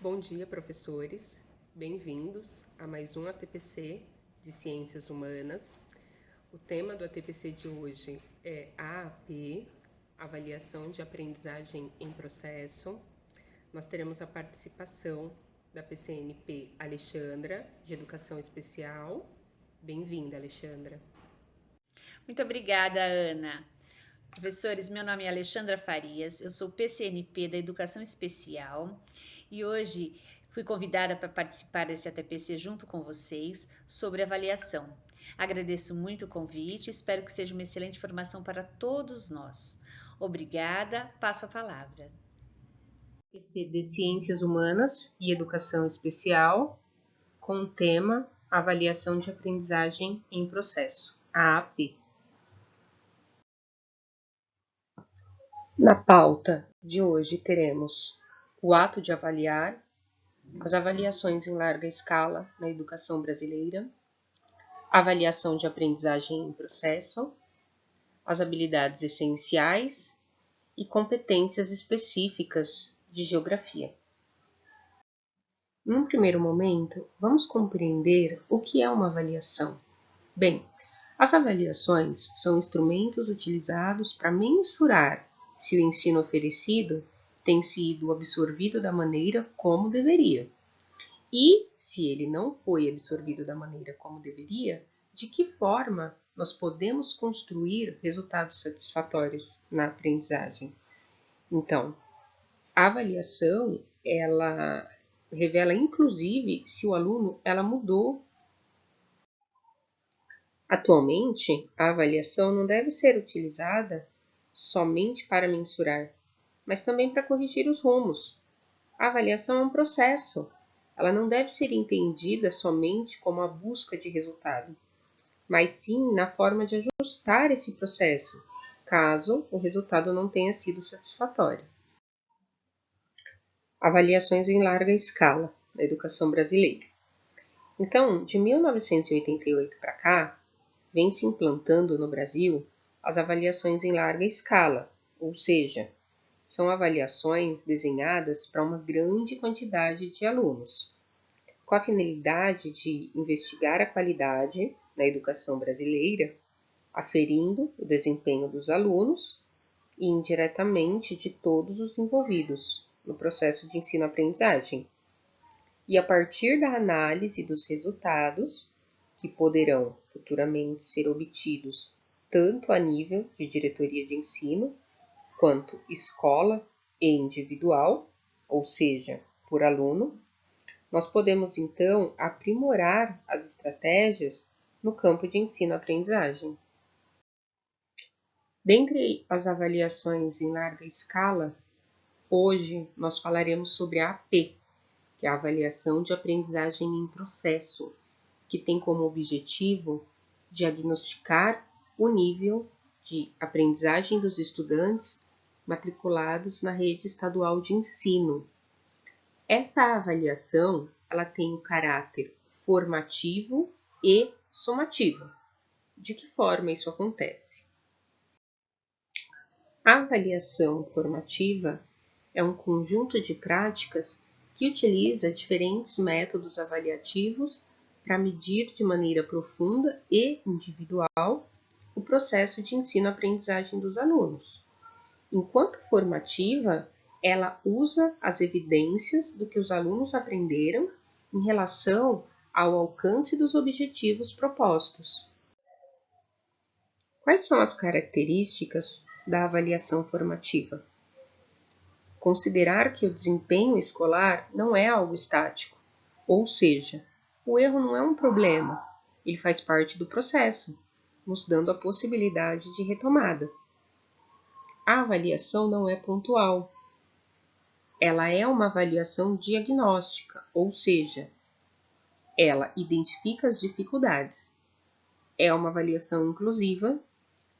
Bom dia, professores. Bem-vindos a mais um ATPC de Ciências Humanas. O tema do ATPC de hoje é AAP, Avaliação de Aprendizagem em Processo. Nós teremos a participação da PCNP Alexandra, de Educação Especial. Bem-vinda, Alexandra. Muito obrigada, Ana. Professores, meu nome é Alexandra Farias, eu sou PCNP da Educação Especial e hoje fui convidada para participar desse ATPC junto com vocês sobre avaliação. Agradeço muito o convite e espero que seja uma excelente formação para todos nós. Obrigada, passo a palavra. ATPC de Ciências Humanas e Educação Especial, com o tema Avaliação de Aprendizagem em Processo, AAP. Na pauta de hoje teremos o ato de avaliar, as avaliações em larga escala na educação brasileira, avaliação de aprendizagem em processo, as habilidades essenciais e competências específicas de geografia. Num primeiro momento, vamos compreender o que é uma avaliação. Bem, as avaliações são instrumentos utilizados para mensurar se o ensino oferecido tem sido absorvido da maneira como deveria. E, se ele não foi absorvido da maneira como deveria, de que forma nós podemos construir resultados satisfatórios na aprendizagem. Então, a avaliação, ela revela inclusive se o aluno mudou. Atualmente, a avaliação não deve ser utilizada somente para mensurar, mas também para corrigir os rumos. A avaliação é um processo. Ela não deve ser entendida somente como a busca de resultado, mas sim na forma de ajustar esse processo, caso o resultado não tenha sido satisfatório. Avaliações em larga escala na educação brasileira. Então, de 1988 para cá, vem se implantando no Brasil as avaliações em larga escala, ou seja, são avaliações desenhadas para uma grande quantidade de alunos, com a finalidade de investigar a qualidade na educação brasileira, aferindo o desempenho dos alunos e indiretamente de todos os envolvidos no processo de ensino-aprendizagem. E a partir da análise dos resultados, que poderão futuramente ser obtidos tanto a nível de diretoria de ensino, quanto escola e individual, ou seja, por aluno, nós podemos então aprimorar as estratégias no campo de ensino-aprendizagem. Dentre as avaliações em larga escala, hoje nós falaremos sobre a AP, que é a avaliação de aprendizagem em processo, que tem como objetivo diagnosticar o nível de aprendizagem dos estudantes matriculados na rede estadual de ensino. Essa avaliação, ela tem um caráter formativo e somativo. De que forma isso acontece? A avaliação formativa é um conjunto de práticas que utiliza diferentes métodos avaliativos para medir de maneira profunda e individual o processo de ensino-aprendizagem dos alunos. Enquanto formativa, ela usa as evidências do que os alunos aprenderam em relação ao alcance dos objetivos propostos. Quais são as características da avaliação formativa? Considerar que o desempenho escolar não é algo estático, ou seja, o erro não é um problema, ele faz parte do processo, nos dando a possibilidade de retomada. A avaliação não é pontual, ela é uma avaliação diagnóstica, ou seja, ela identifica as dificuldades. É uma avaliação inclusiva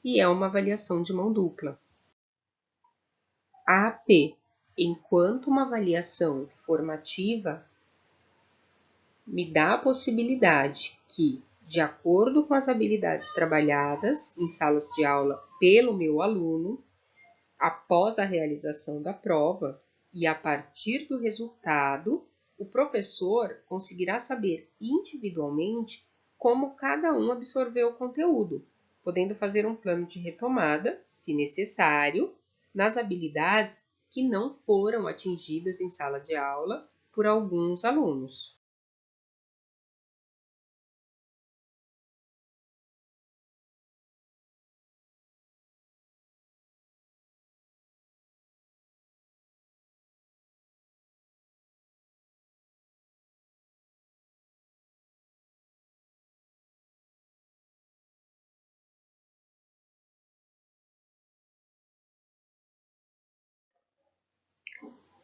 e é uma avaliação de mão dupla. A AP, enquanto uma avaliação formativa, me dá a possibilidade que, de acordo com as habilidades trabalhadas em salas de aula pelo meu aluno, após a realização da prova e a partir do resultado, o professor conseguirá saber individualmente como cada um absorveu o conteúdo, podendo fazer um plano de retomada, se necessário, nas habilidades que não foram atingidas em sala de aula por alguns alunos.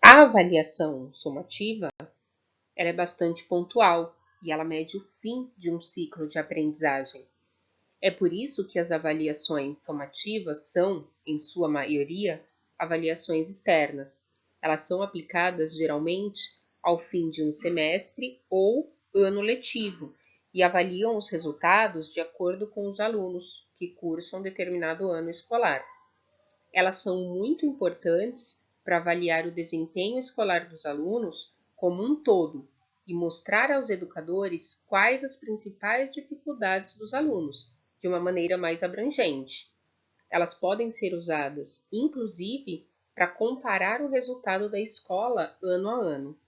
A avaliação somativa ela é bastante pontual e ela mede o fim de um ciclo de aprendizagem. É por isso que as avaliações somativas são, em sua maioria, avaliações externas. Elas são aplicadas geralmente ao fim de um semestre ou ano letivo e avaliam os resultados de acordo com os alunos que cursam determinado ano escolar. Elas são muito importantes para avaliar o desempenho escolar dos alunos como um todo e mostrar aos educadores quais as principais dificuldades dos alunos, de uma maneira mais abrangente. Elas podem ser usadas, inclusive, para comparar o resultado da escola ano a ano.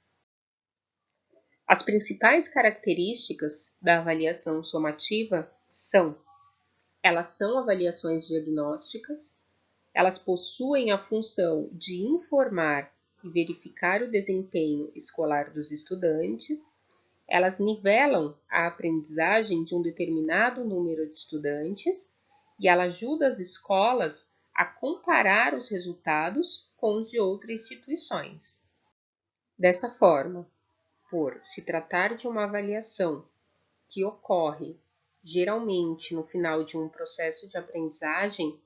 As principais características da avaliação somativa são: elas são avaliações diagnósticas, elas possuem a função de informar e verificar o desempenho escolar dos estudantes, elas nivelam a aprendizagem de um determinado número de estudantes e ela ajuda as escolas a comparar os resultados com os de outras instituições. Dessa forma, por se tratar de uma avaliação que ocorre geralmente no final de um processo de aprendizagem,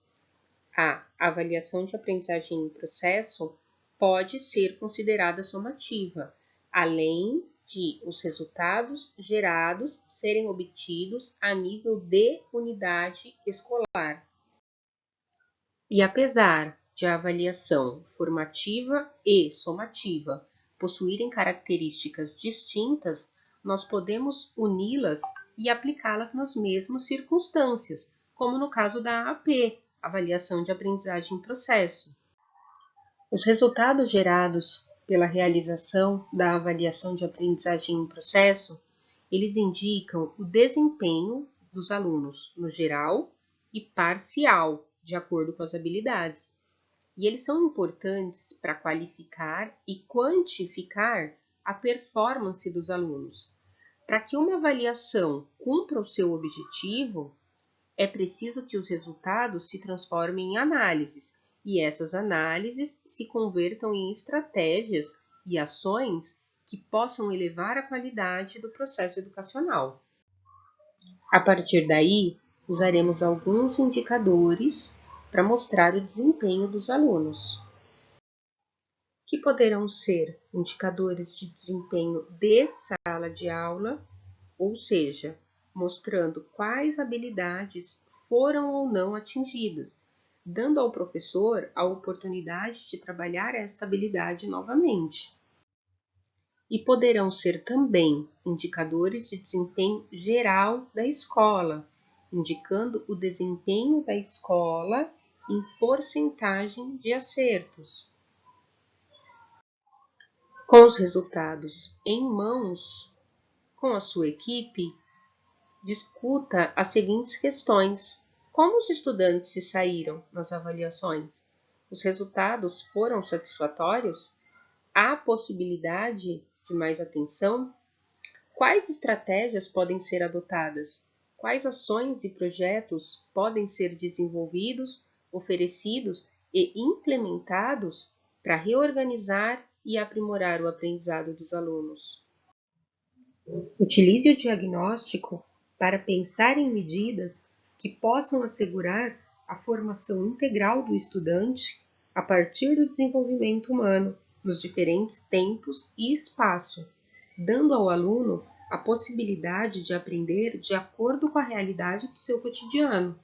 a avaliação de aprendizagem em processo pode ser considerada somativa, além de os resultados gerados serem obtidos a nível de unidade escolar. E apesar de a avaliação formativa e somativa possuírem características distintas, nós podemos uni-las e aplicá-las nas mesmas circunstâncias, como no caso da AP, avaliação de aprendizagem em processo. Os resultados gerados pela realização da avaliação de aprendizagem em processo, eles indicam o desempenho dos alunos no geral e parcial, de acordo com as habilidades. E eles são importantes para qualificar e quantificar a performance dos alunos. Para que uma avaliação cumpra o seu objetivo, é preciso que os resultados se transformem em análises e essas análises se convertam em estratégias e ações que possam elevar a qualidade do processo educacional. A partir daí, usaremos alguns indicadores para mostrar o desempenho dos alunos, que poderão ser indicadores de desempenho de sala de aula, ou seja, mostrando quais habilidades foram ou não atingidas, dando ao professor a oportunidade de trabalhar esta habilidade novamente. E poderão ser também indicadores de desempenho geral da escola, indicando o desempenho da escola em porcentagem de acertos. Com os resultados em mãos, com a sua equipe, discuta as seguintes questões: como os estudantes se saíram nas avaliações? Os resultados foram satisfatórios? Há possibilidade de mais atenção? Quais estratégias podem ser adotadas? Quais ações e projetos podem ser desenvolvidos, oferecidos e implementados para reorganizar e aprimorar o aprendizado dos alunos? Utilize o diagnóstico para pensar em medidas que possam assegurar a formação integral do estudante a partir do desenvolvimento humano, nos diferentes tempos e espaço, dando ao aluno a possibilidade de aprender de acordo com a realidade do seu cotidiano.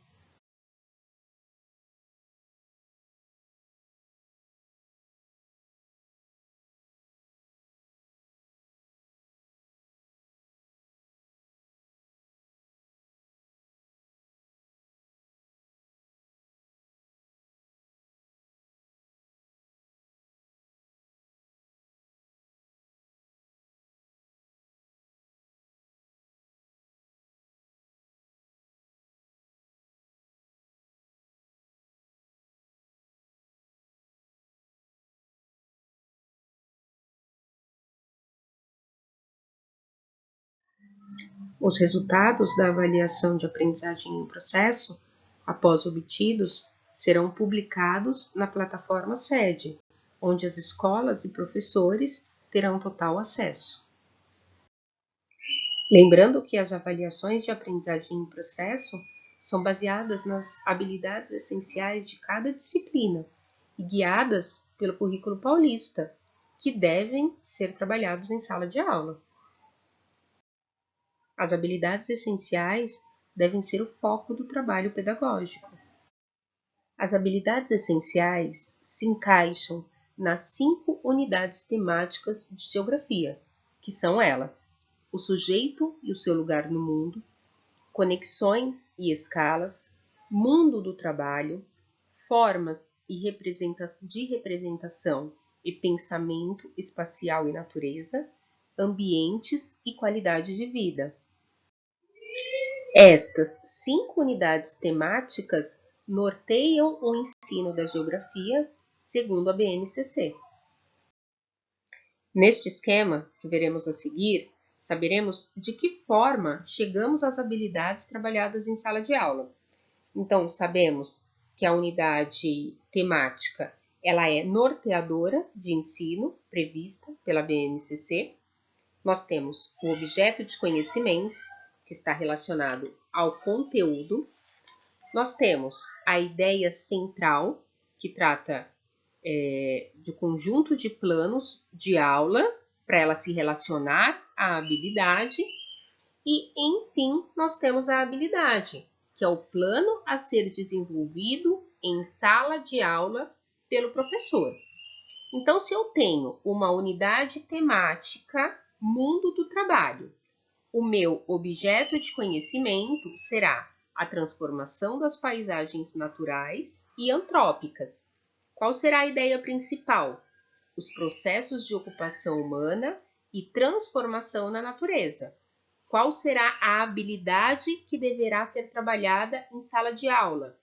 Os resultados da avaliação de aprendizagem em processo, após obtidos, serão publicados na plataforma SEDE, onde as escolas e professores terão total acesso. Lembrando que as avaliações de aprendizagem em processo são baseadas nas habilidades essenciais de cada disciplina e guiadas pelo currículo paulista, que devem ser trabalhados em sala de aula. As habilidades essenciais devem ser o foco do trabalho pedagógico. As habilidades essenciais se encaixam nas 5 unidades temáticas de geografia, que são elas: o sujeito e o seu lugar no mundo, conexões e escalas, mundo do trabalho, formas de representação e pensamento espacial e natureza, ambientes e qualidade de vida. Estas 5 unidades temáticas norteiam o ensino da geografia segundo a BNCC. Neste esquema que veremos a seguir, saberemos de que forma chegamos às habilidades trabalhadas em sala de aula. Então, sabemos que a unidade temática ela é norteadora de ensino prevista pela BNCC. Nós temos o objeto de conhecimento, que está relacionado ao conteúdo. Nós temos a ideia central, que trata de conjunto de planos de aula para ela se relacionar à habilidade. E, enfim, nós temos a habilidade, que é o plano a ser desenvolvido em sala de aula pelo professor. Então, se eu tenho uma unidade temática, mundo do trabalho, o meu objeto de conhecimento será a transformação das paisagens naturais e antrópicas. Qual será a ideia principal? Os processos de ocupação humana e transformação na natureza. Qual será a habilidade que deverá ser trabalhada em sala de aula?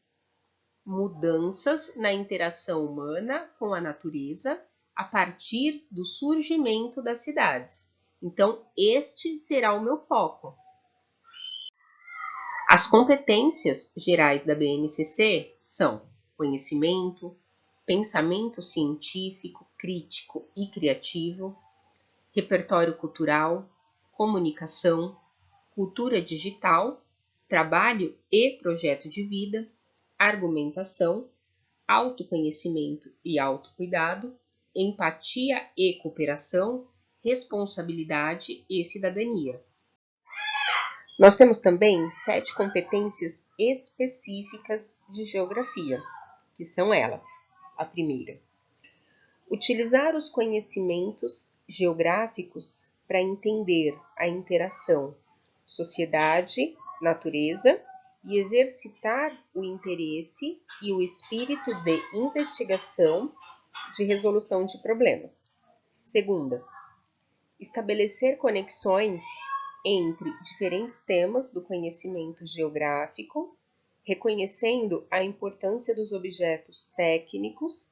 Mudanças na interação humana com a natureza a partir do surgimento das cidades. Então, este será o meu foco. As competências gerais da BNCC são conhecimento, pensamento científico, crítico e criativo, repertório cultural, comunicação, cultura digital, trabalho e projeto de vida, argumentação, autoconhecimento e autocuidado, empatia e cooperação, responsabilidade e cidadania. Nós temos também 7 competências específicas de geografia, que são elas. A primeira, utilizar os conhecimentos geográficos para entender a interação sociedade, natureza e exercitar o interesse e o espírito de investigação de resolução de problemas. Segunda, estabelecer conexões entre diferentes temas do conhecimento geográfico, reconhecendo a importância dos objetos técnicos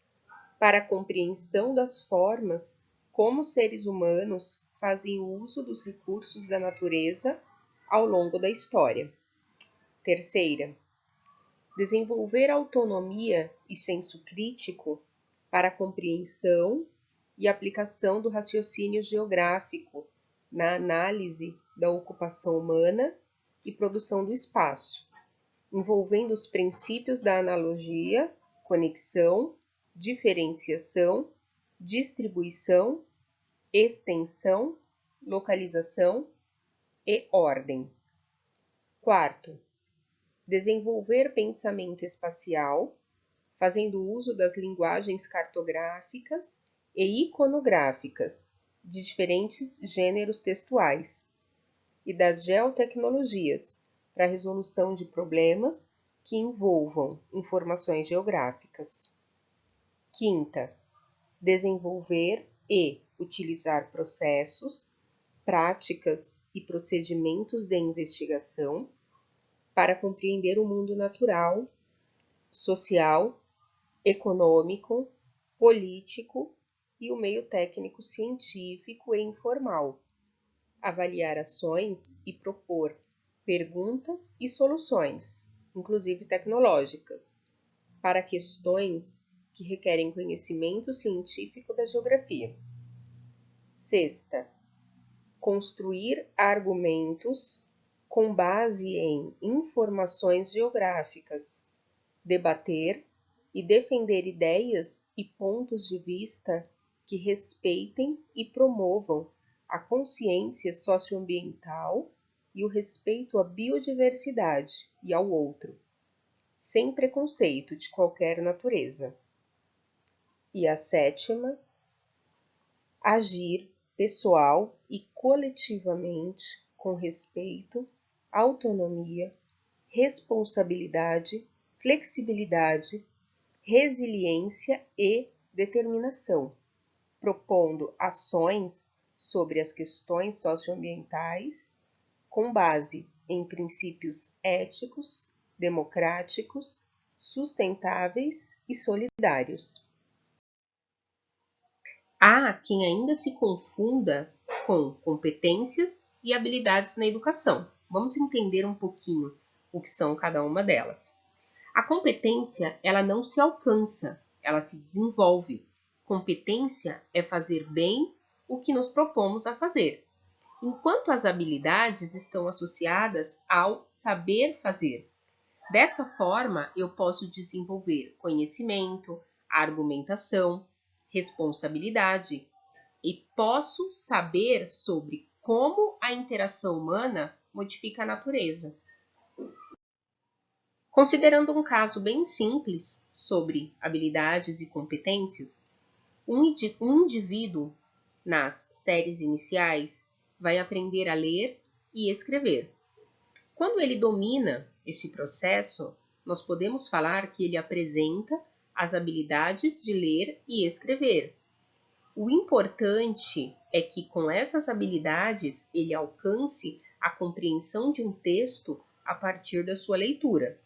para a compreensão das formas como seres humanos fazem uso dos recursos da natureza ao longo da história. Terceira, desenvolver autonomia e senso crítico para a compreensão e aplicação do raciocínio geográfico na análise da ocupação humana e produção do espaço, envolvendo os princípios da analogia, conexão, diferenciação, distribuição, extensão, localização e ordem. Quarto, desenvolver pensamento espacial, fazendo uso das linguagens cartográficas e iconográficas de diferentes gêneros textuais e das geotecnologias para a resolução de problemas que envolvam informações geográficas. Quinta, desenvolver e utilizar processos, práticas e procedimentos de investigação para compreender o mundo natural, social, econômico, político e o meio técnico científico e informal, avaliar ações e propor perguntas e soluções, inclusive tecnológicas, para questões que requerem conhecimento científico da geografia. Sexta, construir argumentos com base em informações geográficas, debater e defender ideias e pontos de vista que respeitem e promovam a consciência socioambiental e o respeito à biodiversidade e ao outro, sem preconceito de qualquer natureza. E a sétima, agir pessoal e coletivamente com respeito, autonomia, responsabilidade, flexibilidade, resiliência e determinação, propondo ações sobre as questões socioambientais com base em princípios éticos, democráticos, sustentáveis e solidários. Há quem ainda se confunda com competências e habilidades na educação. Vamos entender um pouquinho o que são cada uma delas. A competência, ela não se alcança, ela se desenvolve. Competência é fazer bem o que nos propomos a fazer, enquanto as habilidades estão associadas ao saber fazer. Dessa forma, eu posso desenvolver conhecimento, argumentação, responsabilidade e posso saber sobre como a interação humana modifica a natureza. Considerando um caso bem simples sobre habilidades e competências, um indivíduo nas séries iniciais vai aprender a ler e escrever. Quando ele domina esse processo, nós podemos falar que ele apresenta as habilidades de ler e escrever. O importante é que com essas habilidades ele alcance a compreensão de um texto a partir da sua leitura.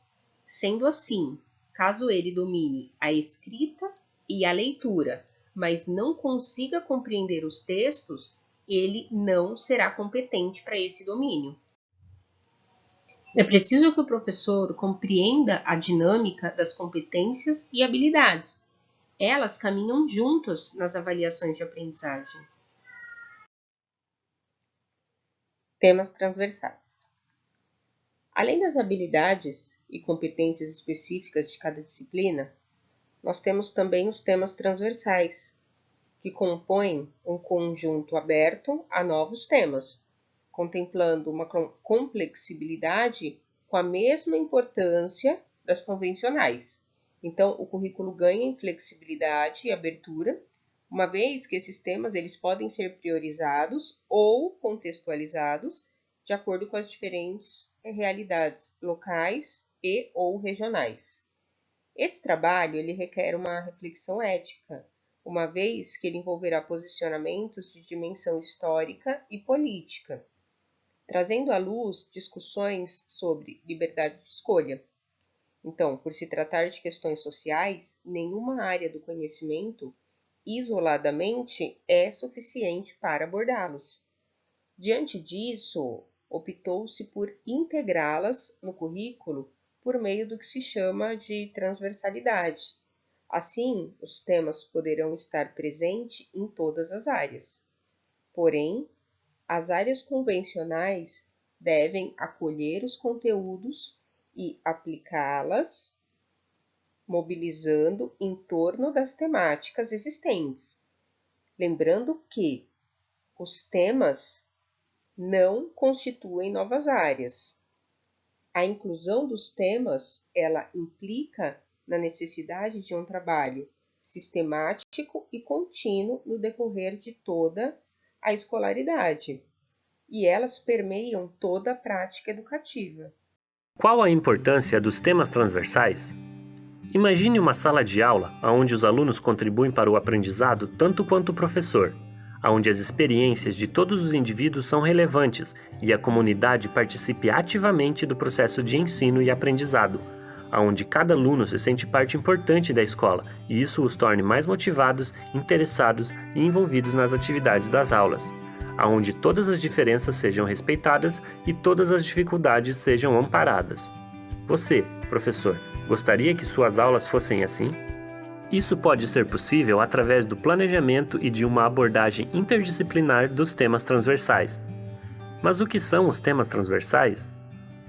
Sendo assim, caso ele domine a escrita e a leitura, mas não consiga compreender os textos, ele não será competente para esse domínio. É preciso que o professor compreenda a dinâmica das competências e habilidades. Elas caminham juntas nas avaliações de aprendizagem. Temas transversais. Além das habilidades e competências específicas de cada disciplina, nós temos também os temas transversais, que compõem um conjunto aberto a novos temas, contemplando uma complexibilidade com a mesma importância das convencionais. Então, o currículo ganha em flexibilidade e abertura, uma vez que esses temas eles podem ser priorizados ou contextualizados de acordo com as diferentes realidades locais e ou regionais. Esse trabalho ele requer uma reflexão ética, uma vez que ele envolverá posicionamentos de dimensão histórica e política, trazendo à luz discussões sobre liberdade de escolha. Então, por se tratar de questões sociais, nenhuma área do conhecimento isoladamente é suficiente para abordá-los. Diante disso, optou-se por integrá-las no currículo por meio do que se chama de transversalidade. Assim, os temas poderão estar presentes em todas as áreas. Porém, as áreas convencionais devem acolher os conteúdos e aplicá-las, mobilizando em torno das temáticas existentes. Lembrando que os temas não constituem novas áreas. A inclusão dos temas, ela implica na necessidade de um trabalho sistemático e contínuo no decorrer de toda a escolaridade, e elas permeiam toda a prática educativa. Qual a importância dos temas transversais? Imagine uma sala de aula onde os alunos contribuem para o aprendizado tanto quanto o professor, onde as experiências de todos os indivíduos são relevantes e a comunidade participe ativamente do processo de ensino e aprendizado, onde cada aluno se sente parte importante da escola e isso os torne mais motivados, interessados e envolvidos nas atividades das aulas. onde todas as diferenças sejam respeitadas e todas as dificuldades sejam amparadas. Você, professor, gostaria que suas aulas fossem assim? Isso pode ser possível através do planejamento e de uma abordagem interdisciplinar dos temas transversais. Mas o que são os temas transversais?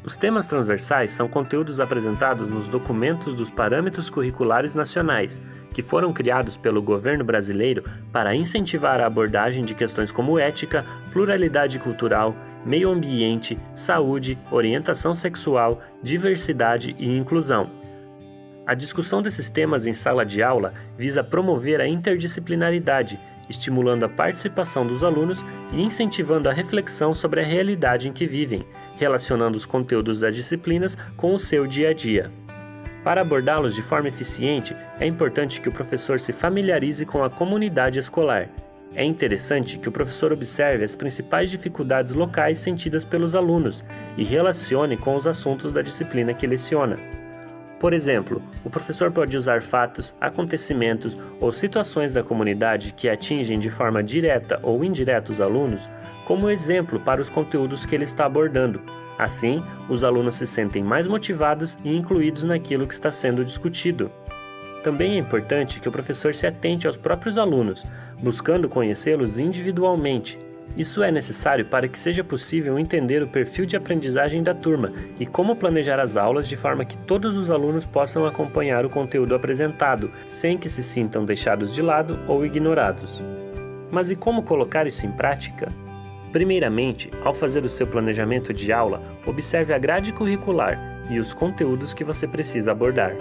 Os temas transversais são conteúdos apresentados nos documentos dos Parâmetros Curriculares Nacionais, que foram criados pelo governo brasileiro para incentivar a abordagem de questões como ética, pluralidade cultural, meio ambiente, saúde, orientação sexual, diversidade e inclusão. A discussão desses temas em sala de aula visa promover a interdisciplinaridade, estimulando a participação dos alunos e incentivando a reflexão sobre a realidade em que vivem, relacionando os conteúdos das disciplinas com o seu dia a dia. Para abordá-los de forma eficiente, é importante que o professor se familiarize com a comunidade escolar. É interessante que o professor observe as principais dificuldades locais sentidas pelos alunos e relacione com os assuntos da disciplina que leciona. Por exemplo, o professor pode usar fatos, acontecimentos ou situações da comunidade que atingem de forma direta ou indireta os alunos como exemplo para os conteúdos que ele está abordando. Assim, os alunos se sentem mais motivados e incluídos naquilo que está sendo discutido. Também é importante que o professor se atente aos próprios alunos, buscando conhecê-los individualmente. Isso é necessário para que seja possível entender o perfil de aprendizagem da turma e como planejar as aulas de forma que todos os alunos possam acompanhar o conteúdo apresentado, sem que se sintam deixados de lado ou ignorados. Mas e como colocar isso em prática? Primeiramente, ao fazer o seu planejamento de aula, observe a grade curricular e os conteúdos que você precisa abordar.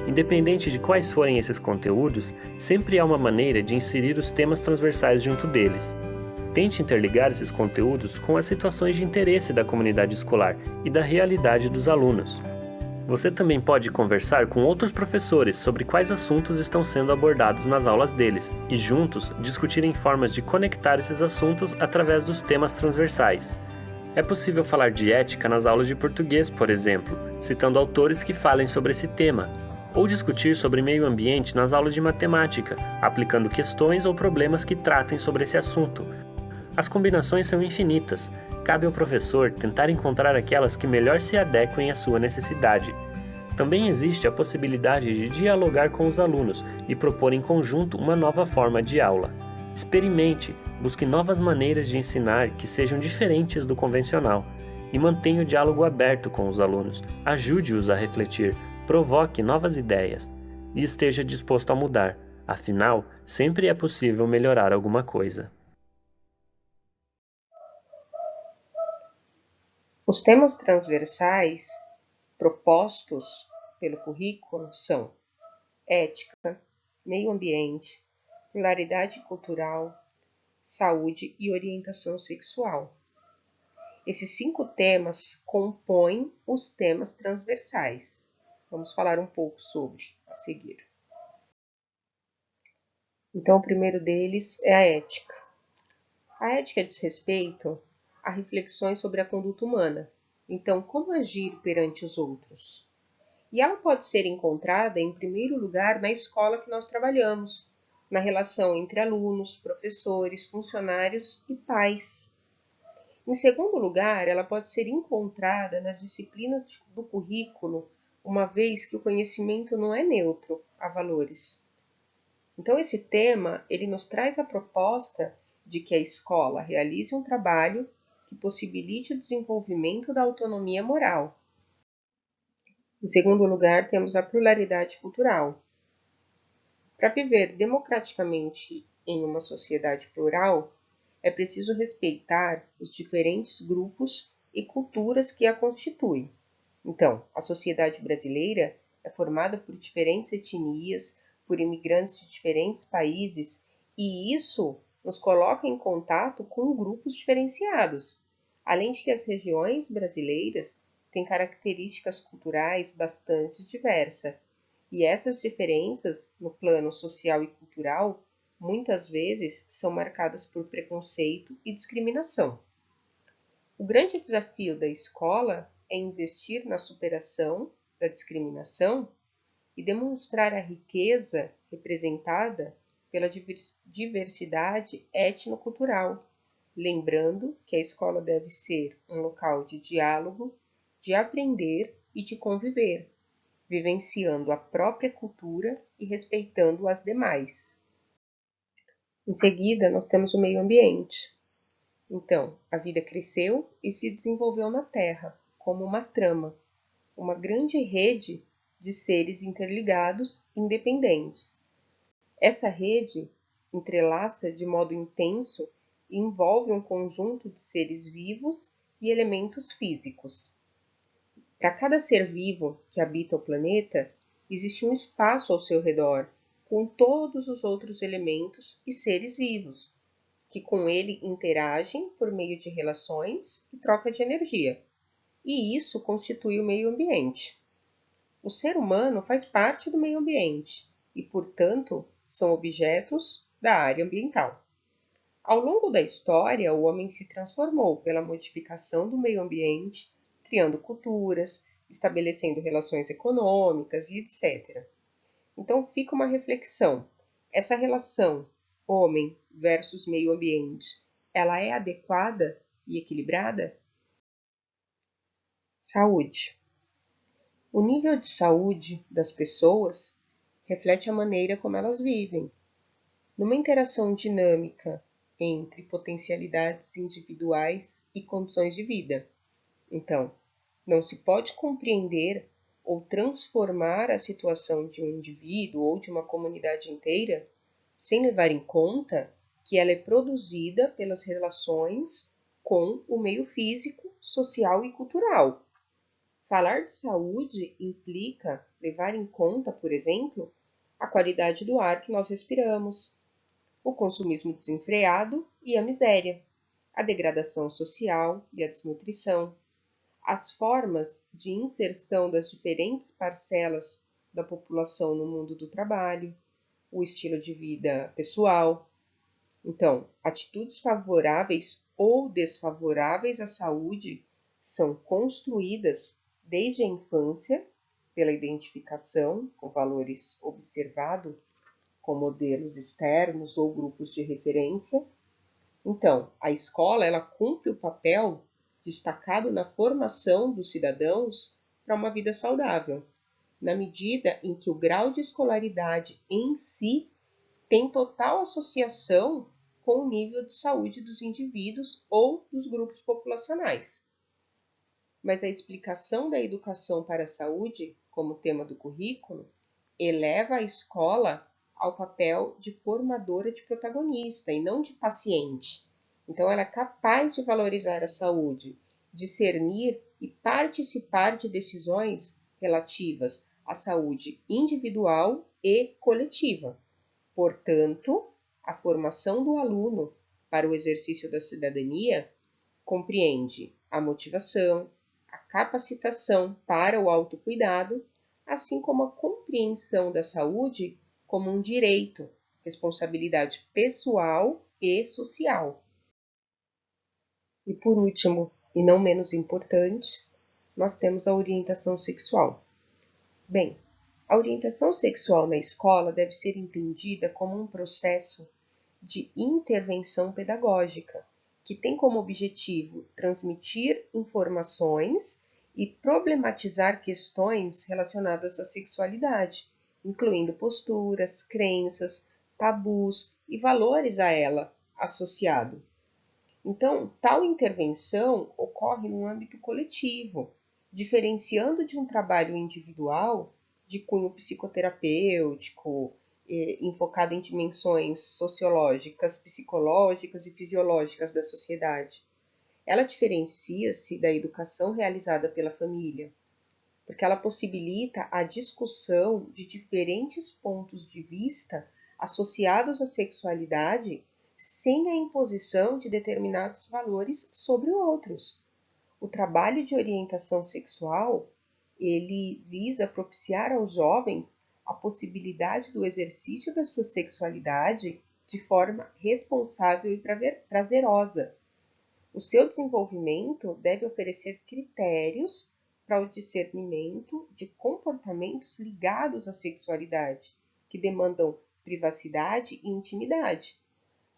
Independente de quais forem esses conteúdos, sempre há uma maneira de inserir os temas transversais junto deles. Tente interligar esses conteúdos com as situações de interesse da comunidade escolar e da realidade dos alunos. Você também pode conversar com outros professores sobre quais assuntos estão sendo abordados nas aulas deles e, juntos, discutirem formas de conectar esses assuntos através dos temas transversais. É possível falar de ética nas aulas de português, por exemplo, citando autores que falem sobre esse tema, ou discutir sobre meio ambiente nas aulas de matemática, aplicando questões ou problemas que tratem sobre esse assunto. As combinações são infinitas. Cabe ao professor tentar encontrar aquelas que melhor se adequem à sua necessidade. Também existe a possibilidade de dialogar com os alunos e propor em conjunto uma nova forma de aula. Experimente, busque novas maneiras de ensinar que sejam diferentes do convencional e mantenha o diálogo aberto com os alunos. Ajude-os a refletir, provoque novas ideias e esteja disposto a mudar. Afinal, sempre é possível melhorar alguma coisa. Os temas transversais propostos pelo currículo são ética, meio ambiente, pluralidade cultural, saúde e orientação sexual. Esses 5 temas compõem os temas transversais. Vamos falar um pouco sobre a seguir. Então, o primeiro deles é a ética. A ética diz respeito a reflexões sobre a conduta humana. Então, como agir perante os outros? E ela pode ser encontrada, em primeiro lugar, na escola que nós trabalhamos, na relação entre alunos, professores, funcionários e pais. Em segundo lugar, ela pode ser encontrada nas disciplinas do currículo, uma vez que o conhecimento não é neutro a valores. Então, esse tema, ele nos traz a proposta de que a escola realize um trabalho que possibilite o desenvolvimento da autonomia moral. Em segundo lugar, temos a pluralidade cultural. Para viver democraticamente em uma sociedade plural, é preciso respeitar os diferentes grupos e culturas que a constituem. Então, a sociedade brasileira é formada por diferentes etnias, por imigrantes de diferentes países, e isso nos coloca em contato com grupos diferenciados, além de que as regiões brasileiras têm características culturais bastante diversas, e essas diferenças no plano social e cultural muitas vezes são marcadas por preconceito e discriminação. O grande desafio da escola é investir na superação da discriminação e demonstrar a riqueza representada pela diversidade etnocultural, lembrando que a escola deve ser um local de diálogo, de aprender e de conviver, vivenciando a própria cultura e respeitando as demais. Em seguida, nós temos o meio ambiente. Então, a vida cresceu e se desenvolveu na Terra como uma trama, uma grande rede de seres interligados, independentes. Essa rede entrelaça de modo intenso e envolve um conjunto de seres vivos e elementos físicos. Para cada ser vivo que habita o planeta, existe um espaço ao seu redor, com todos os outros elementos e seres vivos, que com ele interagem por meio de relações e troca de energia. E isso constitui o meio ambiente. O ser humano faz parte do meio ambiente e, portanto, são objetos da área ambiental. Ao longo da história, o homem se transformou pela modificação do meio ambiente, criando culturas, estabelecendo relações econômicas e etc. Então fica uma reflexão. Essa relação homem versus meio ambiente, ela é adequada e equilibrada? Saúde. O nível de saúde das pessoas reflete a maneira como elas vivem. Numa interação dinâmica entre potencialidades individuais e condições de vida. Então, não se pode compreender ou transformar a situação de um indivíduo ou de uma comunidade inteira sem levar em conta que ela é produzida pelas relações com o meio físico, social e cultural. Falar de saúde implica levar em conta, por exemplo, a qualidade do ar que nós respiramos, o consumismo desenfreado e a miséria, a degradação social e a desnutrição, as formas de inserção das diferentes parcelas da população no mundo do trabalho, o estilo de vida pessoal. Então, atitudes favoráveis ou desfavoráveis à saúde são construídas desde a infância pela identificação com valores observados com modelos externos ou grupos de referência. Então, a escola ela cumpre o papel destacado na formação dos cidadãos para uma vida saudável, na medida em que o grau de escolaridade em si tem total associação com o nível de saúde dos indivíduos ou dos grupos populacionais. Mas a explicação da educação para a saúde, como tema do currículo, eleva a escola ao papel de formadora de protagonista e não de paciente. Então, ela é capaz de valorizar a saúde, discernir e participar de decisões relativas à saúde individual e coletiva. Portanto, a formação do aluno para o exercício da cidadania compreende a motivação, a capacitação para o autocuidado, assim como a compreensão da saúde como um direito, responsabilidade pessoal e social. E por último, e não menos importante, nós temos a orientação sexual. Bem, a orientação sexual na escola deve ser entendida como um processo de intervenção pedagógica, que tem como objetivo transmitir informações e problematizar questões relacionadas à sexualidade, incluindo posturas, crenças, tabus e valores a ela associado. Então, tal intervenção ocorre no âmbito coletivo, diferenciando de um trabalho individual de cunho psicoterapêutico, enfocado em dimensões sociológicas, psicológicas e fisiológicas da sociedade. Ela diferencia-se da educação realizada pela família, porque ela possibilita a discussão de diferentes pontos de vista associados à sexualidade sem a imposição de determinados valores sobre outros. O trabalho de orientação sexual, ele visa propiciar aos jovens a possibilidade do exercício da sua sexualidade de forma responsável e prazerosa. O seu desenvolvimento deve oferecer critérios para o discernimento de comportamentos ligados à sexualidade, que demandam privacidade e intimidade,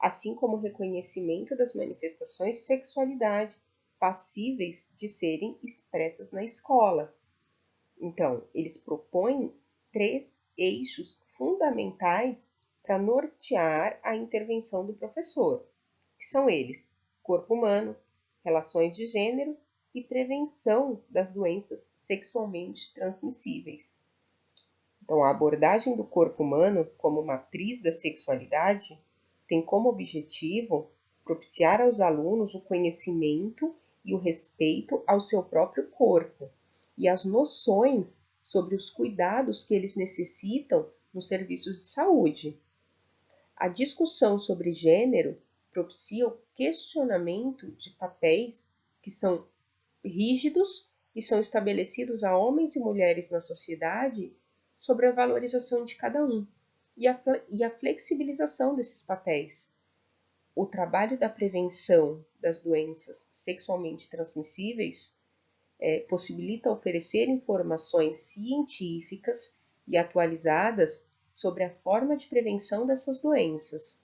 assim como o reconhecimento das manifestações de sexualidade passíveis de serem expressas na escola. Então, eles propõem 3 eixos fundamentais para nortear a intervenção do professor, que são eles: corpo humano, relações de gênero e prevenção das doenças sexualmente transmissíveis. Então, a abordagem do corpo humano como matriz da sexualidade tem como objetivo propiciar aos alunos o conhecimento e o respeito ao seu próprio corpo e as noções sobre os cuidados que eles necessitam nos serviços de saúde. A discussão sobre gênero propicia o questionamento de papéis que são rígidos e são estabelecidos a homens e mulheres na sociedade sobre a valorização de cada um e a flexibilização desses papéis. O trabalho da prevenção das doenças sexualmente transmissíveis possibilita oferecer informações científicas e atualizadas sobre a forma de prevenção dessas doenças.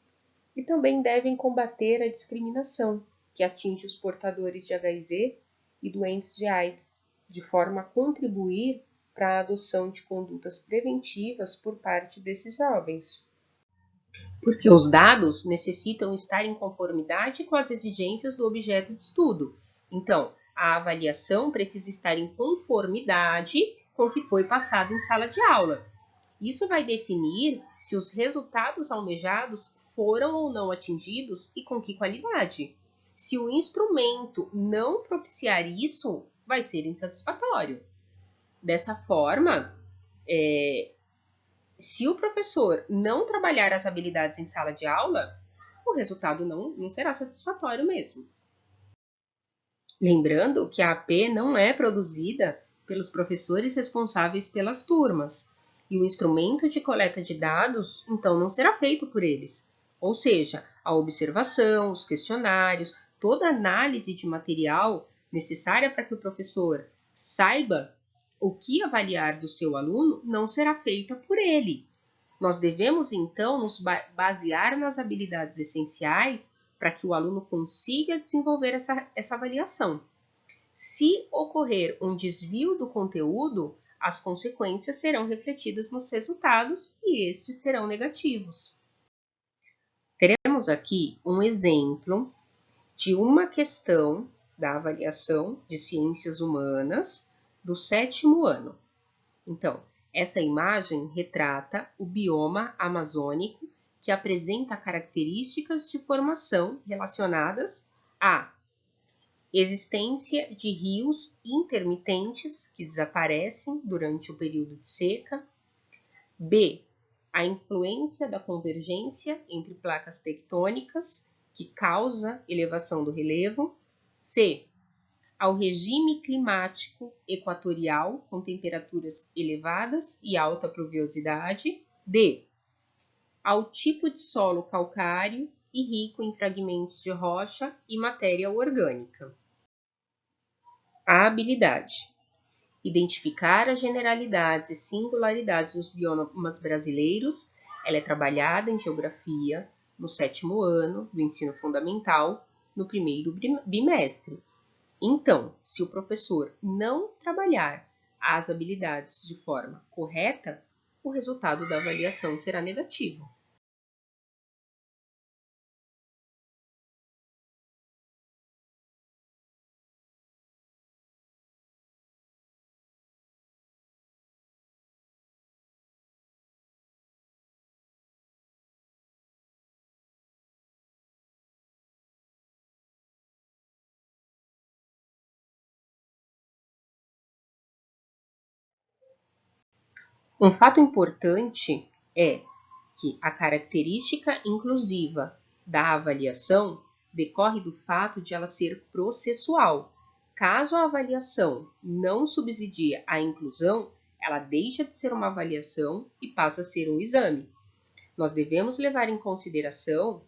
E também devem combater a discriminação que atinge os portadores de HIV e doentes de AIDS, de forma a contribuir para a adoção de condutas preventivas por parte desses jovens. Porque os dados necessitam estar em conformidade com as exigências do objeto de estudo. Então, a avaliação precisa estar em conformidade com o que foi passado em sala de aula. Isso vai definir se os resultados almejados foram ou não atingidos e com que qualidade. Se o instrumento não propiciar isso, vai ser insatisfatório. Dessa forma, se o professor não trabalhar as habilidades em sala de aula, o resultado não será satisfatório mesmo. Lembrando que a AP não é produzida pelos professores responsáveis pelas turmas, e o instrumento de coleta de dados, então, não será feito por eles. Ou seja, a observação, os questionários, toda a análise de material necessária para que o professor saiba o que avaliar do seu aluno não será feita por ele. Nós devemos, então, nos basear nas habilidades essenciais para que o aluno consiga desenvolver essa avaliação. Se ocorrer um desvio do conteúdo, as consequências serão refletidas nos resultados e estes serão negativos. Teremos aqui um exemplo de uma questão da avaliação de ciências humanas do 7º ano. Então, essa imagem retrata o bioma amazônico que apresenta características de formação relacionadas à existência de rios intermitentes que desaparecem durante o período de seca. B. A influência da convergência entre placas tectônicas que causa elevação do relevo. C. Ao regime climático equatorial com temperaturas elevadas e alta pluviosidade. D. Ao tipo de solo calcário e rico em fragmentos de rocha e matéria orgânica. A habilidade: identificar as generalidades e singularidades dos biomas brasileiros. Ela é trabalhada em geografia no 7º ano do ensino fundamental, no 1º bimestre. Então, se o professor não trabalhar as habilidades de forma correta, o resultado da avaliação será negativo. Um fato importante é que a característica inclusiva da avaliação decorre do fato de ela ser processual. Caso a avaliação não subsidie a inclusão, ela deixa de ser uma avaliação e passa a ser um exame. Nós devemos levar em consideração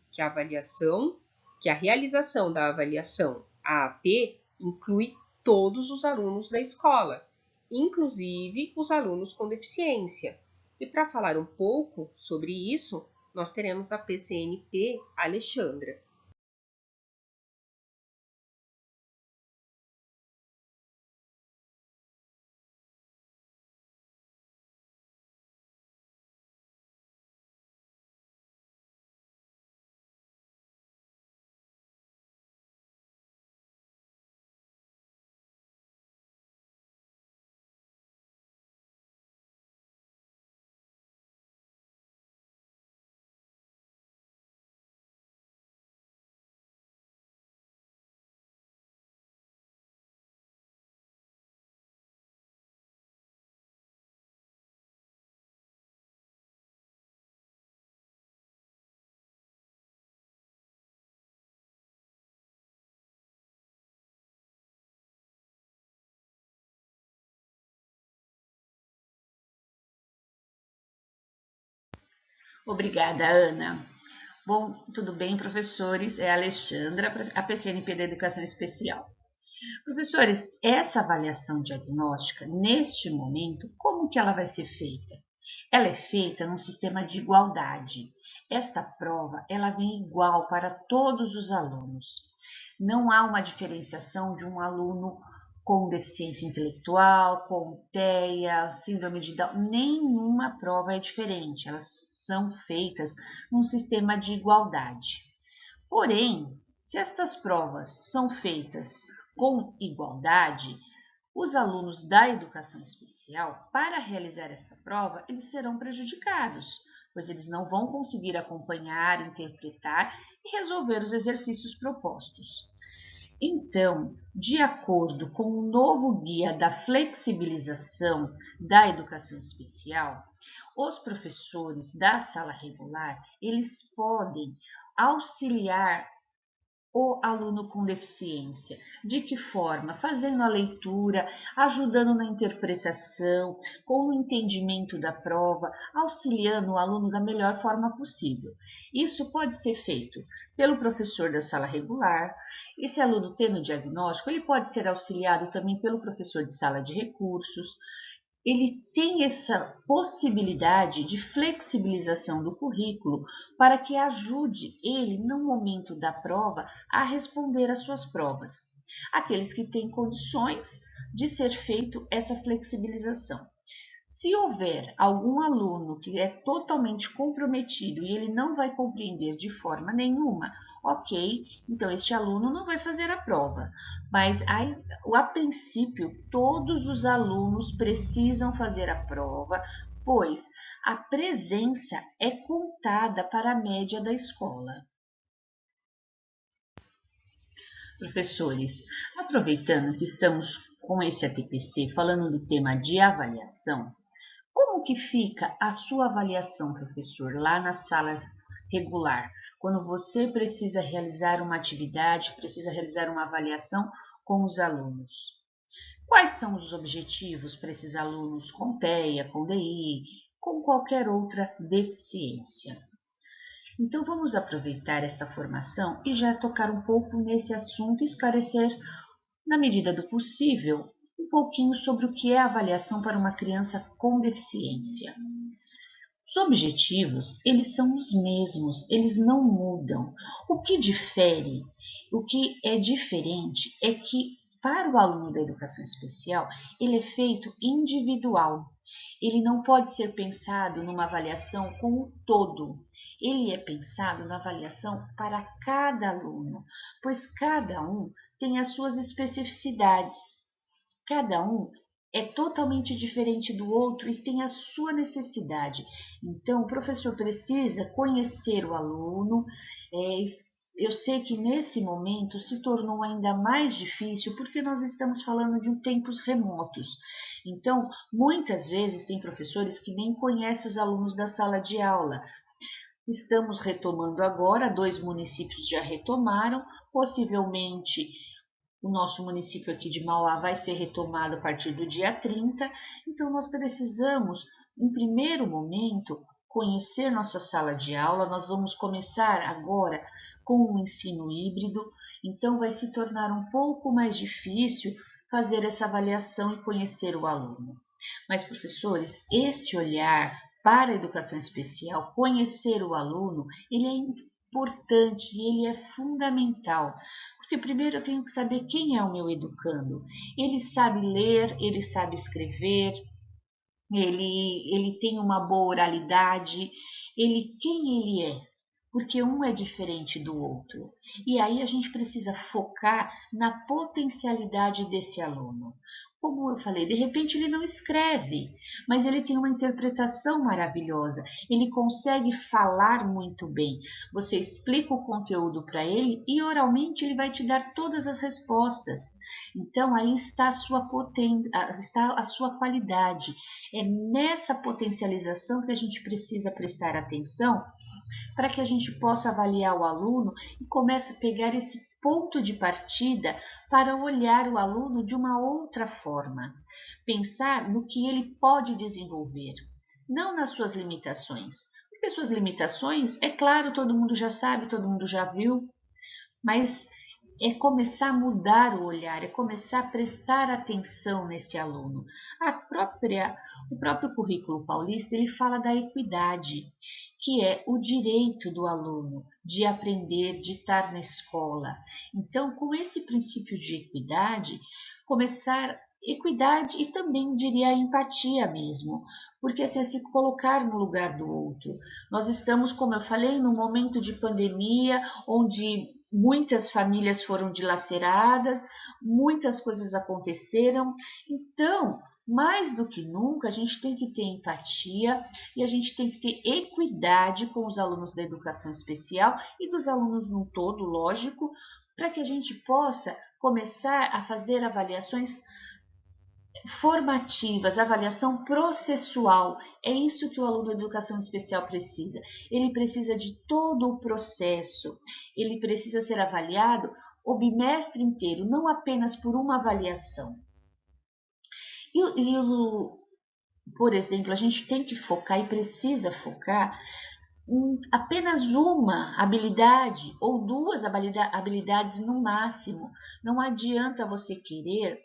que a realização da avaliação AAP inclui todos os alunos da escola, inclusive os alunos com deficiência. E para falar um pouco sobre isso, nós teremos a PCNP Alexandra. Obrigada, Ana. Bom, tudo bem, professores? É a Alexandra, a PCNP da Educação Especial. Professores, essa avaliação diagnóstica, neste momento, como que ela vai ser feita? Ela é feita num sistema de igualdade. Esta prova, ela vem igual para todos os alunos. Não há uma diferenciação de um aluno com deficiência intelectual, com TEA, síndrome de Down. Nenhuma prova é diferente. Elas são feitas num sistema de igualdade. Porém, se estas provas são feitas com igualdade, os alunos da educação especial, para realizar esta prova, eles serão prejudicados, pois eles não vão conseguir acompanhar, interpretar e resolver os exercícios propostos. Então, de acordo com o novo guia da flexibilização da educação especial, os professores da sala regular, eles podem auxiliar o aluno com deficiência. De que forma? Fazendo a leitura, ajudando na interpretação, com o entendimento da prova, auxiliando o aluno da melhor forma possível. Isso pode ser feito pelo professor da sala regular. Esse aluno tendo diagnóstico, ele pode ser auxiliado também pelo professor de sala de recursos. Ele tem essa possibilidade de flexibilização do currículo para que ajude ele, no momento da prova, a responder às suas provas. Aqueles que têm condições de ser feito essa flexibilização. Se houver algum aluno que é totalmente comprometido e ele não vai compreender de forma nenhuma, ok, então este aluno não vai fazer a prova. Mas a princípio, todos os alunos precisam fazer a prova, pois a presença é contada para a média da escola. Professores, aproveitando que estamos com esse ATPC falando do tema de avaliação, como que fica a sua avaliação, professor, lá na sala regular, quando você precisa realizar uma atividade, precisa realizar uma avaliação com os alunos? Quais são os objetivos para esses alunos com TEA, com DI, com qualquer outra deficiência? Então, vamos aproveitar esta formação e já tocar um pouco nesse assunto e esclarecer, na medida do possível, um pouquinho sobre o que é a avaliação para uma criança com deficiência. Os objetivos, eles são os mesmos, eles não mudam. O que difere, o que é diferente é que para o aluno da educação especial, ele é feito individual. Ele não pode ser pensado numa avaliação como um todo. Ele é pensado na avaliação para cada aluno, pois cada um tem as suas especificidades. Cada um é totalmente diferente do outro e tem a sua necessidade. Então, o professor precisa conhecer o aluno. Eu sei que nesse momento se tornou ainda mais difícil porque nós estamos falando de tempos remotos. Então, muitas vezes tem professores que nem conhecem os alunos da sala de aula. Estamos retomando agora, 2 municípios já retomaram, possivelmente o nosso município aqui de Mauá vai ser retomado a partir do dia 30, então nós precisamos, em primeiro momento, conhecer nossa sala de aula. Nós vamos começar agora com um ensino híbrido, então vai se tornar um pouco mais difícil fazer essa avaliação e conhecer o aluno. Mas, professores, esse olhar para a educação especial, conhecer o aluno, ele é importante, ele é fundamental. Porque primeiro eu tenho que saber quem é o meu educando. Ele sabe ler, ele sabe escrever, ele tem uma boa oralidade, quem ele é, porque um é diferente do outro. E aí a gente precisa focar na potencialidade desse aluno. Como eu falei, de repente ele não escreve, mas ele tem uma interpretação maravilhosa, ele consegue falar muito bem. Você explica o conteúdo para ele e oralmente ele vai te dar todas as respostas. Então aí está está a sua qualidade. É nessa potencialização que a gente precisa prestar atenção para que a gente possa avaliar o aluno e comece a pegar esse ponto de partida para olhar o aluno de uma outra forma, pensar no que ele pode desenvolver, não nas suas limitações. Porque suas limitações, é claro, todo mundo já sabe, todo mundo já viu, mas é começar a mudar o olhar, é começar a prestar atenção nesse aluno. O próprio currículo paulista, ele fala da equidade, que é o direito do aluno de aprender, de estar na escola. Então, com esse princípio de equidade, começar equidade e também diria a empatia mesmo, porque assim, é se colocar no lugar do outro. Nós estamos, como eu falei, num momento de pandemia, onde muitas famílias foram dilaceradas, muitas coisas aconteceram. Então, mais do que nunca, a gente tem que ter empatia e a gente tem que ter equidade com os alunos da educação especial e dos alunos no todo, lógico, para que a gente possa começar a fazer avaliações formativas, avaliação processual. É isso que o aluno de educação especial precisa. Ele precisa de todo o processo. Ele precisa ser avaliado o bimestre inteiro, não apenas por uma avaliação. Por exemplo, a gente tem que focar e precisa focar em apenas uma habilidade ou duas habilidades no máximo. Não adianta você querer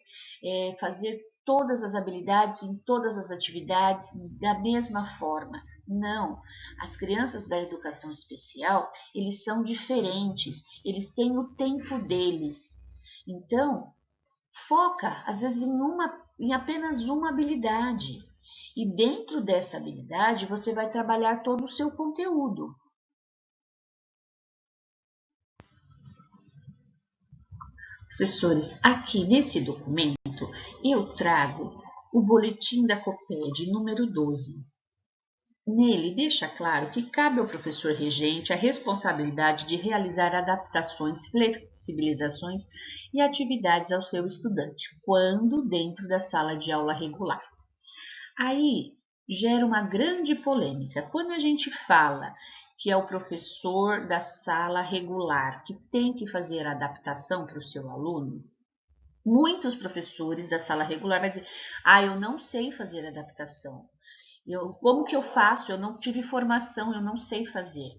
fazer todas as habilidades em todas as atividades da mesma forma. Não, as crianças da educação especial, eles são diferentes, eles têm o tempo deles. Então, foca, às vezes, em apenas uma habilidade. E dentro dessa habilidade, você vai trabalhar todo o seu conteúdo. Professores, aqui nesse documento, eu trago o boletim da COPED número 12. Nele, deixa claro que cabe ao professor regente a responsabilidade de realizar adaptações, flexibilizações e atividades ao seu estudante, quando dentro da sala de aula regular. Aí gera uma grande polêmica. Quando a gente fala que é o professor da sala regular que tem que fazer a adaptação para o seu aluno, muitos professores da sala regular vão dizer: eu não sei fazer adaptação. Como que eu faço? Eu não tive formação, eu não sei fazer.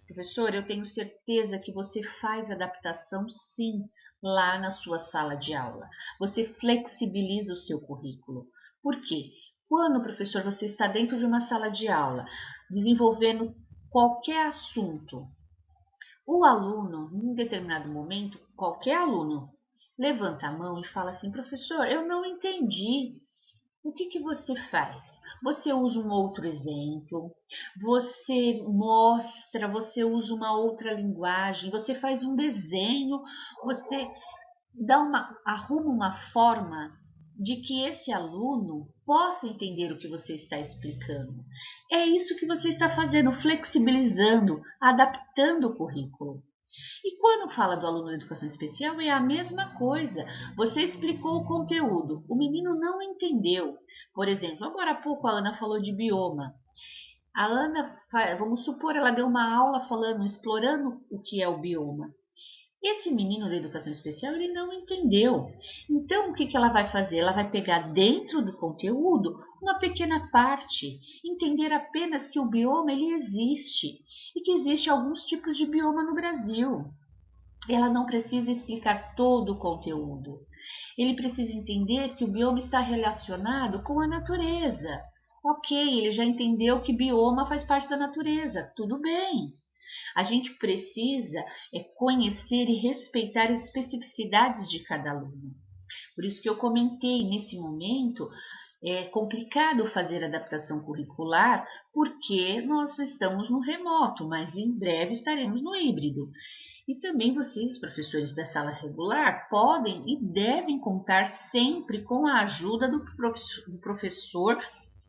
Professor, eu tenho certeza que você faz adaptação sim lá na sua sala de aula. Você flexibiliza o seu currículo. Por quê? Quando, professor, você está dentro de uma sala de aula, desenvolvendo qualquer assunto, o aluno, em determinado momento, qualquer aluno, levanta a mão e fala assim: professor, eu não entendi. O que você faz? Você usa um outro exemplo, você mostra, você usa uma outra linguagem, você faz um desenho, você arruma uma forma de que esse aluno possa entender o que você está explicando. É isso que você está fazendo, flexibilizando, adaptando o currículo. E quando fala do aluno de educação especial, é a mesma coisa. Você explicou o conteúdo, o menino não entendeu. Por exemplo, agora há pouco a Ana falou de bioma. A Ana, vamos supor, ela deu uma aula explorando o que é o bioma. Esse menino da educação especial, ele não entendeu. Então, o que ela vai fazer? Ela vai pegar dentro do conteúdo uma pequena parte, entender apenas que o bioma ele existe e que existe alguns tipos de bioma no Brasil. Ela não precisa explicar todo o conteúdo. Ele precisa entender que o bioma está relacionado com a natureza. Ok, ele já entendeu que bioma faz parte da natureza, tudo bem. A gente precisa conhecer e respeitar as especificidades de cada aluno. Por isso que eu comentei, nesse momento, é complicado fazer adaptação curricular, porque nós estamos no remoto, mas em breve estaremos no híbrido. E também vocês, professores da sala regular, podem e devem contar sempre com a ajuda do professor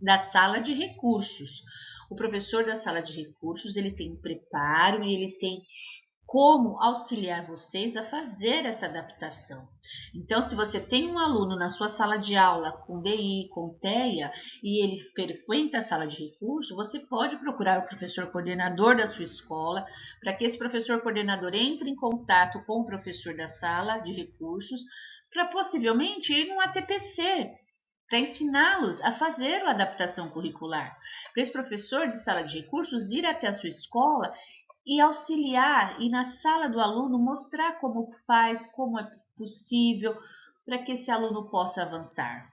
da sala de recursos. O professor da sala de recursos, ele tem preparo e ele tem como auxiliar vocês a fazer essa adaptação. Então, se você tem um aluno na sua sala de aula com DI, com TEA, e ele frequenta a sala de recurso, você pode procurar o professor coordenador da sua escola, para que esse professor coordenador entre em contato com o professor da sala de recursos, para possivelmente ir num ATPC, para ensiná-los a fazer a adaptação curricular. Para esse professor de sala de recursos ir até a sua escola e auxiliar e na sala do aluno mostrar como faz, como é possível, para que esse aluno possa avançar.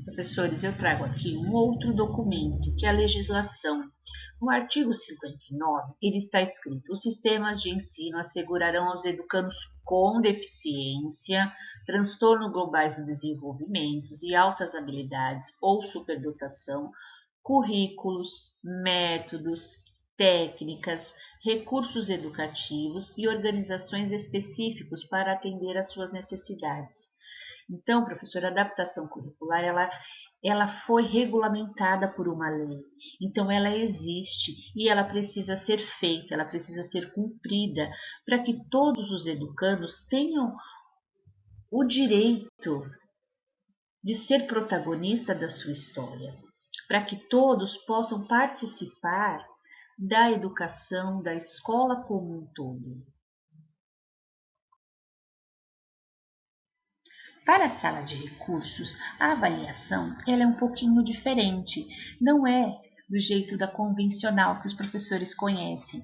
Professores, eu trago aqui um outro documento, que é a legislação. No artigo 59, ele está escrito: os sistemas de ensino assegurarão aos educandos com deficiência, transtornos globais do desenvolvimento e altas habilidades ou superdotação, currículos, métodos, técnicas, recursos educativos e organizações específicos para atender às suas necessidades. Então, professora, a adaptação curricular, ela foi regulamentada por uma lei. Então, ela existe e ela precisa ser feita, ela precisa ser cumprida para que todos os educandos tenham o direito de ser protagonista da sua história, para que todos possam participar da educação da escola como um todo. Para a sala de recursos, a avaliação ela é um pouquinho diferente, não é do jeito da convencional que os professores conhecem,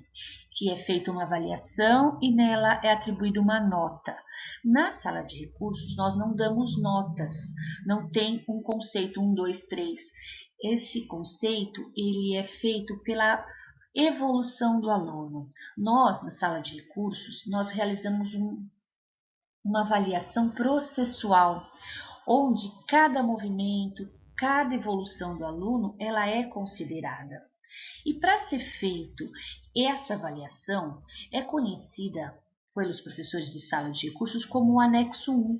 que é feita uma avaliação e nela é atribuída uma nota. Na sala de recursos, nós não damos notas, não tem um conceito 1, 2, 3. Esse conceito ele é feito pela evolução do aluno. Nós, na sala de recursos, nós realizamos uma avaliação processual, onde cada movimento, cada evolução do aluno, ela é considerada. E para ser feito essa avaliação, é conhecida pelos professores de sala de recursos como o anexo 1,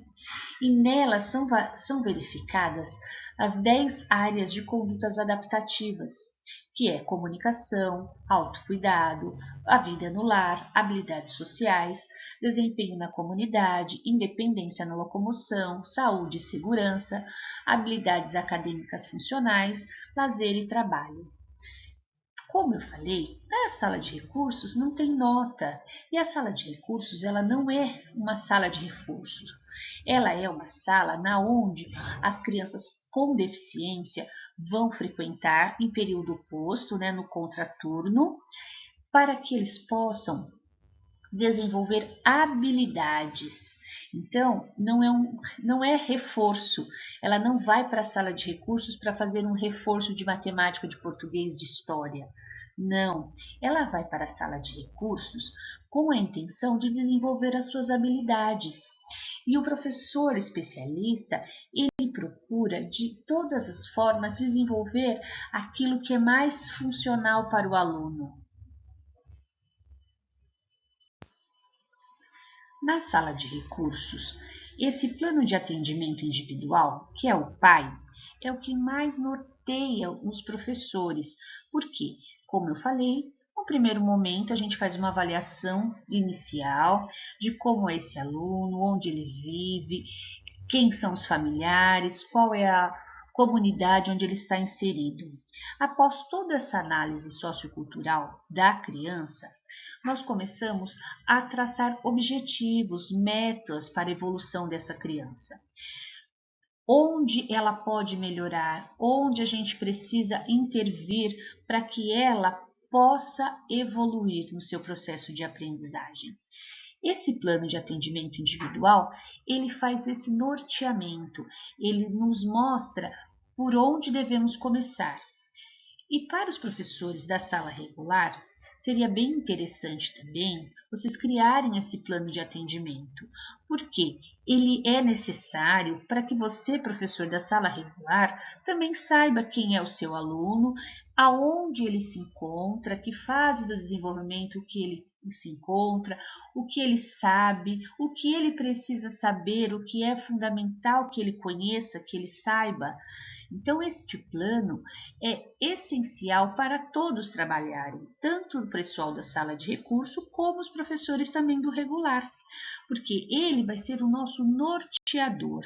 e nela são verificadas as 10 áreas de condutas adaptativas, que é comunicação, autocuidado, a vida no lar, habilidades sociais, desempenho na comunidade, independência na locomoção, saúde e segurança, habilidades acadêmicas funcionais, lazer e trabalho. Como eu falei, a sala de recursos não tem nota, e a sala de recursos ela não é uma sala de reforço. Ela é uma sala na onde as crianças com deficiência vão frequentar em período oposto, no contraturno, para que eles possam desenvolver habilidades. Então, não é reforço. Ela não vai para a sala de recursos para fazer um reforço de matemática, de português, de história. Não, ela vai para a sala de recursos com a intenção de desenvolver as suas habilidades. E o professor especialista, ele procura de todas as formas desenvolver aquilo que é mais funcional para o aluno. Na sala de recursos, esse plano de atendimento individual, que é o PAI, é o que mais norteia os professores, porque, como eu falei, no primeiro momento a gente faz uma avaliação inicial de como é esse aluno, onde ele vive, quem são os familiares, qual é a comunidade onde ele está inserido. Após toda essa análise sociocultural da criança, nós começamos a traçar objetivos, metas para a evolução dessa criança. Onde ela pode melhorar, onde a gente precisa intervir para que ela possa evoluir no seu processo de aprendizagem. Esse plano de atendimento individual, ele faz esse norteamento, ele nos mostra por onde devemos começar. E para os professores da sala regular, seria bem interessante também vocês criarem esse plano de atendimento, porque ele é necessário para que você, professor da sala regular, também saiba quem é o seu aluno, aonde ele se encontra, que fase do desenvolvimento que ele se encontra, o que ele sabe, o que ele precisa saber, o que é fundamental que ele conheça, que ele saiba. Então, este plano é essencial para todos trabalharem, tanto o pessoal da sala de recurso como os professores também do regular, porque ele vai ser o nosso norteador.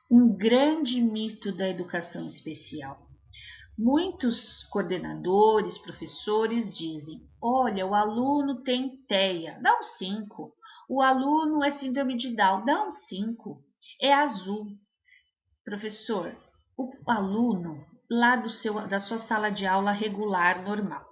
um grande mito da educação especial. Muitos coordenadores, professores dizem: olha, o aluno tem TEA, dá um 5. O aluno é síndrome de Down, dá um 5. É azul. Professor, o aluno lá da sua sala de aula regular, normal.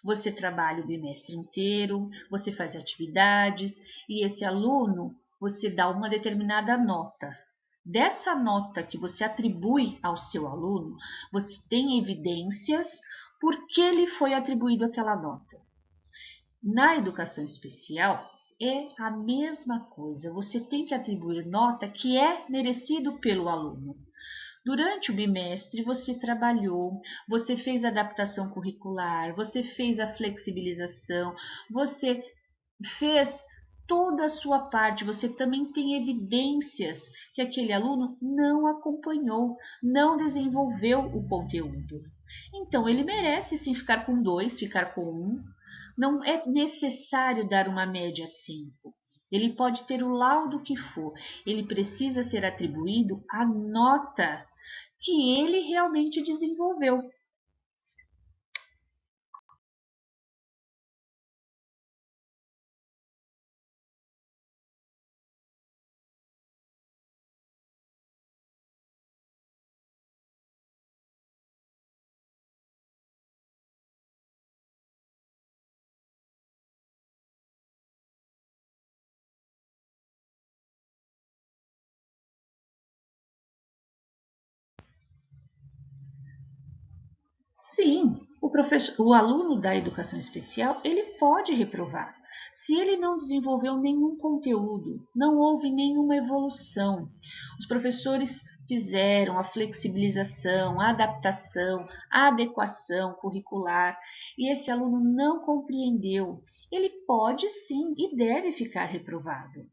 Você trabalha o bimestre inteiro, você faz atividades e esse aluno você dá uma determinada nota. Dessa nota que você atribui ao seu aluno, você tem evidências por que lhe foi atribuído aquela nota. Na educação especial, é a mesma coisa. Você tem que atribuir nota que é merecido pelo aluno. Durante o bimestre, você trabalhou, você fez adaptação curricular, você fez a flexibilização, você fez toda a sua parte, você também tem evidências que aquele aluno não acompanhou, não desenvolveu o conteúdo. Então, ele merece sim ficar com 2, ficar com 1. Não é necessário dar uma média 5. Ele pode ter o laudo que for, ele precisa ser atribuído a nota que ele realmente desenvolveu. Sim, o aluno da educação especial, ele pode reprovar. Se ele não desenvolveu nenhum conteúdo, não houve nenhuma evolução. Os professores fizeram a flexibilização, a adaptação, a adequação curricular e esse aluno não compreendeu. Ele pode sim e deve ficar reprovado.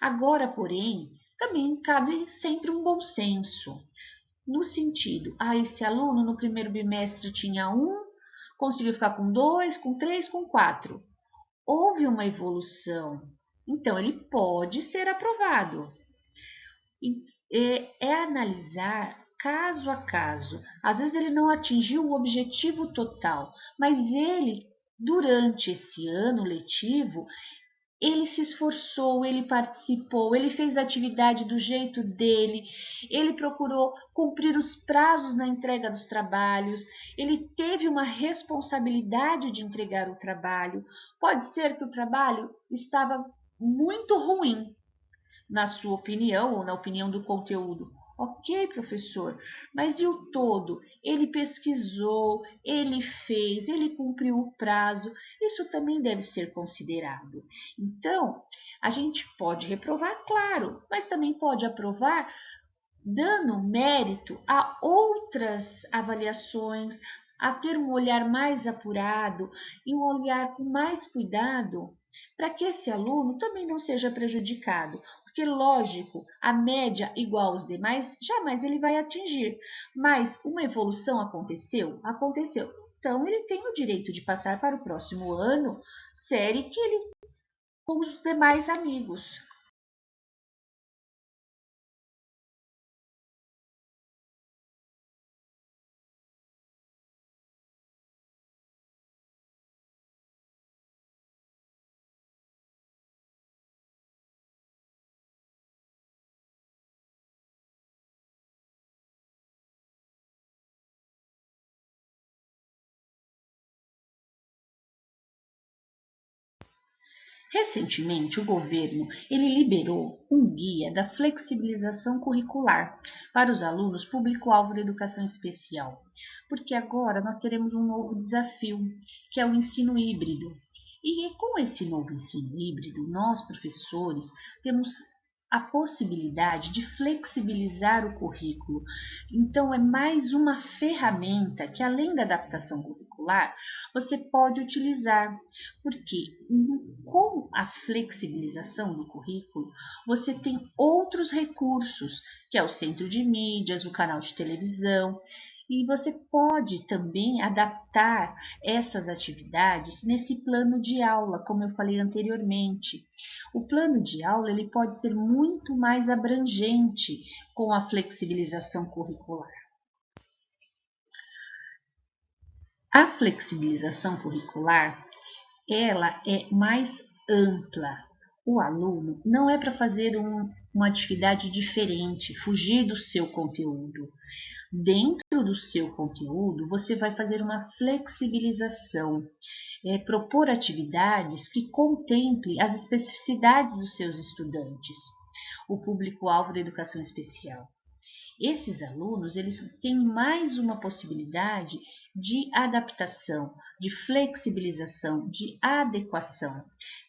Agora, porém, também cabe sempre um bom senso no sentido, esse aluno no primeiro bimestre tinha 1, conseguiu ficar com 2, com 3, com 4. Houve uma evolução, então ele pode ser aprovado. É analisar caso a caso. Às vezes ele não atingiu o objetivo total, mas ele, durante esse ano letivo, ele se esforçou, ele participou, ele fez a atividade do jeito dele, ele procurou cumprir os prazos na entrega dos trabalhos, ele teve uma responsabilidade de entregar o trabalho. Pode ser que o trabalho estava muito ruim, na sua opinião ou na opinião do conteúdo. Ok, professor, mas e o todo? Ele pesquisou, ele fez, ele cumpriu o prazo, isso também deve ser considerado. Então, a gente pode reprovar, claro, mas também pode aprovar dando mérito a outras avaliações, a ter um olhar mais apurado e um olhar com mais cuidado para que esse aluno também não seja prejudicado. Porque, lógico, a média igual aos demais, jamais ele vai atingir. Mas uma evolução aconteceu? Aconteceu. Então, ele tem o direito de passar para o próximo ano série que ele com os demais amigos. Recentemente, o governo ele liberou um guia da flexibilização curricular para os alunos público-alvo da educação especial, porque agora nós teremos um novo desafio, que é o ensino híbrido. E com esse novo ensino híbrido, nós, professores, temos a possibilidade de flexibilizar o currículo. Então, é mais uma ferramenta que, além da adaptação curricular, você pode utilizar, porque com a flexibilização do currículo, você tem outros recursos, que é o centro de mídias, o canal de televisão, E você pode também adaptar essas atividades nesse plano de aula, como eu falei anteriormente. O plano de aula ele pode ser muito mais abrangente com a flexibilização curricular. A flexibilização curricular, ela é mais ampla. O aluno não é para fazer uma atividade diferente, fugir do seu conteúdo. Dentro do seu conteúdo, você vai fazer uma flexibilização, propor atividades que contemplem as especificidades dos seus estudantes, o público-alvo da educação especial. Esses alunos, eles têm mais uma possibilidade de adaptação, de flexibilização, de adequação.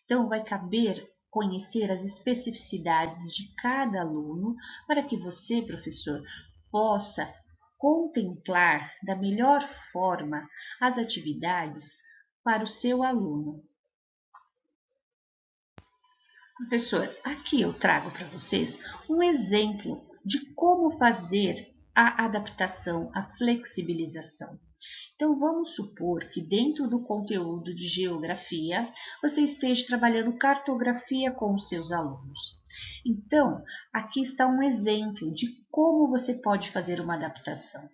Então, vai caber conhecer as especificidades de cada aluno para que você, professor, possa contemplar da melhor forma as atividades para o seu aluno. Professor, aqui eu trago para vocês um exemplo de como fazer a adaptação, a flexibilização. Então, vamos supor que dentro do conteúdo de geografia, você esteja trabalhando cartografia com os seus alunos. Então, aqui está um exemplo de como você pode fazer uma adaptação.